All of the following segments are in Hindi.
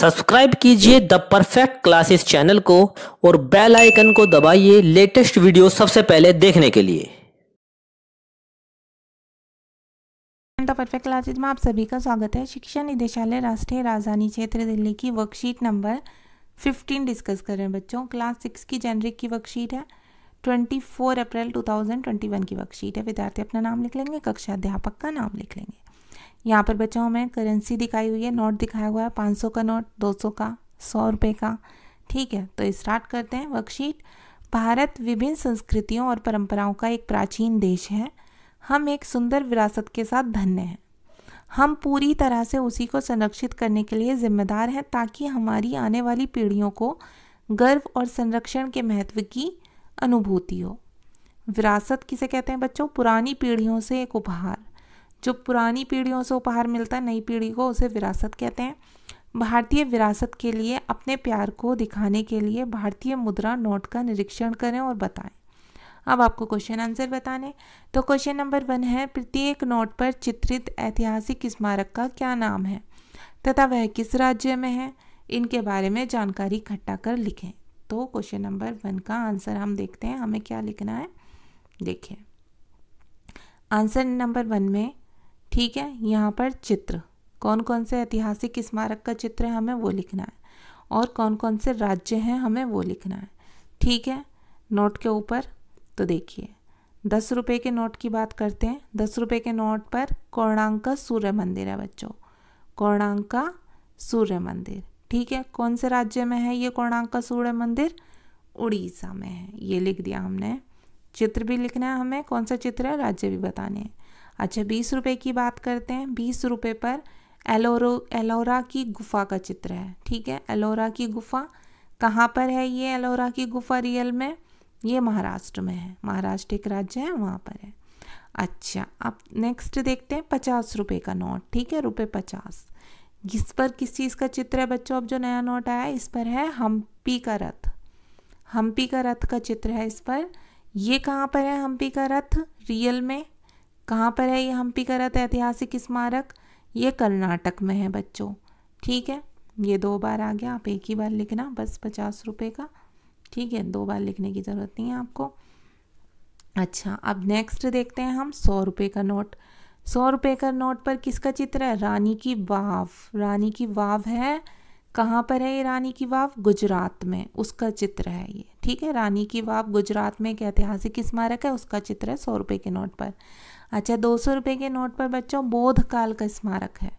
सब्सक्राइब कीजिए द परफेक्ट क्लासेस चैनल को और बेल आइकन को दबाइए लेटेस्ट वीडियो सबसे पहले देखने के लिए। द परफेक्ट क्लासेज में आप सभी का स्वागत है। शिक्षा निदेशालय राष्ट्रीय राजधानी क्षेत्र दिल्ली की वर्कशीट नंबर 15 डिस्कस कर रहे हैं बच्चों। क्लास 6 की जेनरिक की वर्कशीट है। 24 अप्रैल 2021 की वर्कशीट है। विद्यार्थी अपना नाम लिख लेंगे, कक्षा अध्यापक का नाम लिख लेंगे। यहाँ पर बच्चों हमें करेंसी दिखाई हुई है, नोट दिखाया हुआ है 500 का नोट, 200 का, 100 रुपये का। ठीक है, तो स्टार्ट करते हैं वर्कशीट। भारत विभिन्न संस्कृतियों और परंपराओं का एक प्राचीन देश है। हम एक सुंदर विरासत के साथ धन्य हैं। हम पूरी तरह से उसी को संरक्षित करने के लिए जिम्मेदार हैं ताकि हमारी आने वाली पीढ़ियों को गर्व और संरक्षण के महत्व की अनुभूति हो। विरासत किसे कहते हैं बच्चों? पुरानी पीढ़ियों से एक उपहार। जो पुरानी पीढ़ियों से उपहार मिलता है नई पीढ़ी को, उसे विरासत कहते हैं। भारतीय विरासत के लिए अपने प्यार को दिखाने के लिए भारतीय मुद्रा नोट का निरीक्षण करें और बताएं। अब आपको क्वेश्चन आंसर बताने। तो क्वेश्चन नंबर 1 है, प्रत्येक नोट पर चित्रित ऐतिहासिक स्मारक का क्या नाम है तथा वह किस राज्य में है? इनके बारे में जानकारी इकट्ठा कर लिखें। तो क्वेश्चन नंबर 1 का आंसर हम देखते हैं, हमें क्या लिखना है। देखिए आंसर नंबर 1 में, ठीक है, यहाँ पर चित्र, कौन कौन से ऐतिहासिक स्मारक का चित्र है हमें वो लिखना है, और कौन कौन से राज्य हैं हमें वो लिखना है। ठीक है, नोट के ऊपर तो देखिए 10 रुपये के नोट की बात करते हैं। 10 रुपये के नोट पर कोणार्क का सूर्य मंदिर है बच्चों, कोणार्क का सूर्य मंदिर। ठीक है, कौन से राज्य में है ये कोणार्क का सूर्य मंदिर? उड़ीसा में है। ये लिख दिया हमने। चित्र भी लिखना है हमें, कौन सा चित्र है, राज्य भी बताने हैं। अच्छा, 20 रुपये की बात करते हैं। 20 रुपये पर एलोरा की गुफा का चित्र है। ठीक है, एलोरा की गुफा कहाँ पर है? ये एलोरा की गुफा रियल में ये महाराष्ट्र में है। महाराष्ट्र एक राज्य है, वहाँ पर है। अच्छा, अब नेक्स्ट देखते हैं 50 रुपये का नोट। ठीक है, ₹50। इस पर किस चीज़ का चित्र है बच्चों? अब जो नया नोट आया है इस पर है हम्पी का रथ। हम्पी का रथ का चित्र है इस पर। ये कहाँ पर है हम्पी का रथ रियल में? कहाँ पर है ये हम्पी का रथ ऐतिहासिक स्मारक? ये कर्नाटक में है बच्चों। ठीक है, ये 2 बार आ गया, आप एक ही बार लिखना बस 50 रुपये का। ठीक है, 2 बार लिखने की ज़रूरत नहीं है आपको। अच्छा, अब नेक्स्ट देखते हैं हम 100 रुपये का नोट। 100 रुपये का नोट पर किसका चित्र है? रानी की वाव। रानी की वाव है, कहाँ पर है ये रानी की वाव? गुजरात में, उसका चित्र है ये। ठीक है, रानी की वाव गुजरात में एक ऐतिहासिक स्मारक है, उसका चित्र है 100 रुपये के नोट पर। अच्छा, 200 रुपये के नोट पर बच्चों बौद्ध काल का स्मारक है।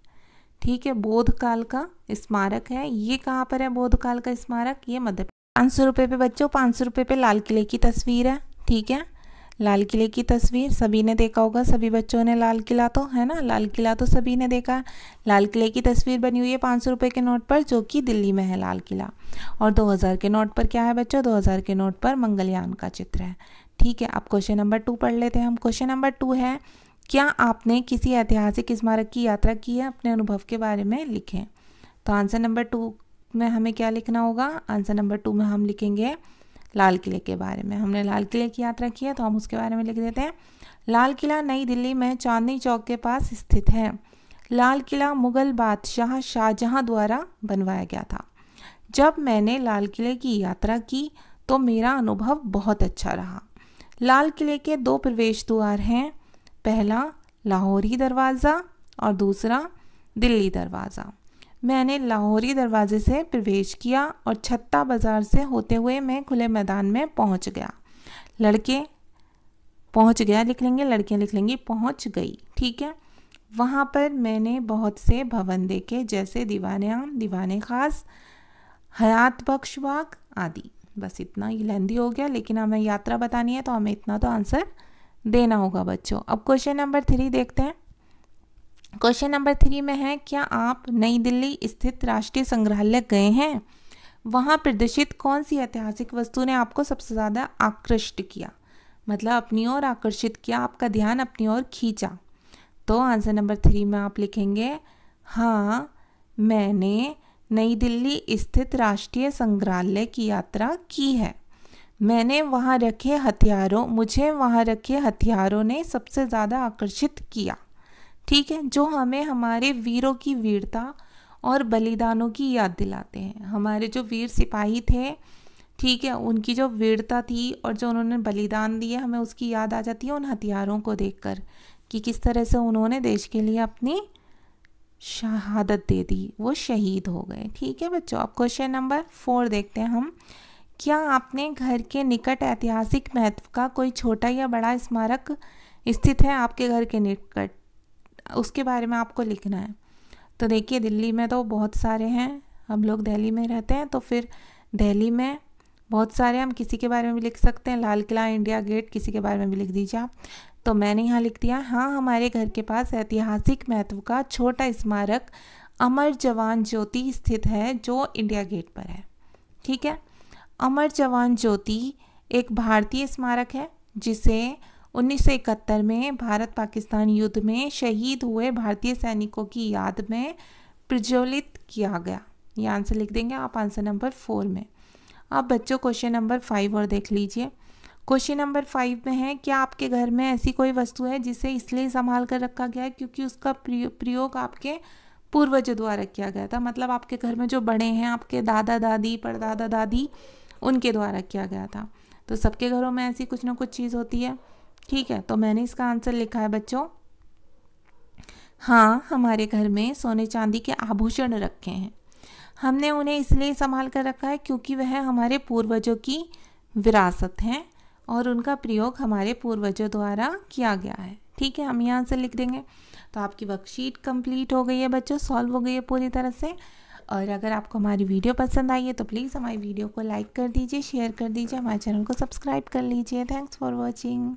ठीक है, बौद्ध काल का स्मारक है। ये कहाँ पर है बौद्ध काल का स्मारक? ये मध्य। 500 रुपये पे बच्चों, 500 रुपये पे लाल किले की तस्वीर है। ठीक है, लाल किले की तस्वीर सभी ने देखा होगा, सभी बच्चों ने लाल किला तो है ना, लाल किला तो सभी ने देखा है। लाल किले की तस्वीर बनी हुई है 500 रुपये के नोट पर, जो कि दिल्ली में है लाल किला। और 2000 के नोट पर क्या है बच्चों? 2000 के नोट पर मंगलयान का चित्र है। ठीक है, अब क्वेश्चन नंबर 2 पढ़ लेते हैं हम। क्वेश्चन नंबर 2 है, क्या आपने किसी ऐतिहासिक स्मारक की यात्रा की है? अपने अनुभव के बारे में लिखें। तो आंसर नंबर 2 में हमें क्या लिखना होगा? आंसर नंबर 2 में हम लिखेंगे लाल किले के बारे में। हमने लाल किले की यात्रा की है तो हम उसके बारे में लिख देते हैं। लाल किला नई दिल्ली में चांदनी चौक के पास स्थित है। लाल किला मुगल बादशाह शाहजहां द्वारा बनवाया गया था। जब मैंने लाल किले की यात्रा की तो मेरा अनुभव बहुत अच्छा रहा। लाल किले के 2 प्रवेश द्वार हैं, पहला लाहौरी दरवाज़ा और दूसरा दिल्ली दरवाज़ा। मैंने लाहौरी दरवाजे से प्रवेश किया और छत्ता बाज़ार से होते हुए मैं खुले मैदान में पहुंच गया। लड़के पहुंच गया लिख लेंगे, लड़कियां लिख लेंगी पहुंच गई। ठीक है, वहां पर मैंने बहुत से भवन देखे, जैसे दीवाने आम, दीवाने खास, हयात बख्श बाग आदि। बस इतना ही लेंदी हो गया, लेकिन हमें यात्रा बतानी है तो हमें इतना तो आंसर देना होगा बच्चों। अब क्वेश्चन नंबर 3 देखते हैं। क्वेश्चन नंबर 3 में है, क्या आप नई दिल्ली स्थित राष्ट्रीय संग्रहालय गए हैं? वहाँ प्रदर्शित कौन सी ऐतिहासिक वस्तु ने आपको सबसे ज़्यादा आकृष्ट किया? मतलब अपनी ओर आकर्षित किया, आपका ध्यान अपनी ओर खींचा। तो आंसर नंबर 3 में आप लिखेंगे, हाँ मैंने नई दिल्ली स्थित राष्ट्रीय संग्रहालय की यात्रा की है। मुझे वहाँ रखे हथियारों ने सबसे ज़्यादा आकर्षित किया। ठीक है, जो हमें हमारे वीरों की वीरता और बलिदानों की याद दिलाते हैं। हमारे जो वीर सिपाही थे, ठीक है, उनकी जो वीरता थी और जो उन्होंने बलिदान दिए, हमें उसकी याद आ जाती है उन हथियारों को देखकर कि किस तरह से उन्होंने देश के लिए अपनी शहादत दे दी, वो शहीद हो गए। ठीक है बच्चों, अब क्वेश्चन नंबर 4 देखते हैं हम। क्या आपने घर के निकट ऐतिहासिक महत्व का कोई छोटा या बड़ा स्मारक स्थित है आपके घर के निकट, उसके बारे में आपको लिखना है। तो देखिए, दिल्ली में तो बहुत सारे हैं, हम लोग दिल्ली में रहते हैं, तो फिर दिल्ली में बहुत सारे, हम किसी के बारे में भी लिख सकते हैं, लाल किला, इंडिया गेट, किसी के बारे में भी लिख दीजिए आप। तो मैंने यहाँ लिख दिया, हाँ हमारे घर के पास ऐतिहासिक महत्व का छोटा स्मारक अमर जवान ज्योति स्थित है जो इंडिया गेट पर है। ठीक है, अमर जवान ज्योति एक भारतीय स्मारक है जिसे 1971 में भारत पाकिस्तान युद्ध में शहीद हुए भारतीय सैनिकों की याद में प्रज्वलित किया गया। ये आंसर लिख देंगे आप आंसर नंबर 4 में। अब बच्चों क्वेश्चन नंबर 5 और देख लीजिए। क्वेश्चन नंबर 5 में है, क्या आपके घर में ऐसी कोई वस्तु है जिसे इसलिए संभाल कर रखा गया है क्योंकि उसका प्रयोग आपके पूर्वजों द्वारा किया गया था। मतलब आपके घर में जो बड़े हैं, आपके दादा दादी, परदादा दादी, उनके द्वारा किया गया था। तो सबके घरों में ऐसी कुछ ना कुछ चीज़ होती है। ठीक है, तो मैंने इसका आंसर लिखा है बच्चों, हाँ हमारे घर में सोने चांदी के आभूषण रखे हैं। हमने उन्हें इसलिए संभाल कर रखा है क्योंकि वह हमारे पूर्वजों की विरासत हैं और उनका प्रयोग हमारे पूर्वजों द्वारा किया गया है। ठीक है, हम यहाँ आंसर लिख देंगे। तो आपकी वर्कशीट कंप्लीट हो गई है बच्चों, सॉल्व हो गई है पूरी तरह से। और अगर आपको हमारी वीडियो पसंद आई है तो प्लीज़ हमारी वीडियो को लाइक कर दीजिए, शेयर कर दीजिए, हमारे चैनल को सब्सक्राइब कर लीजिए। Thanks for watching.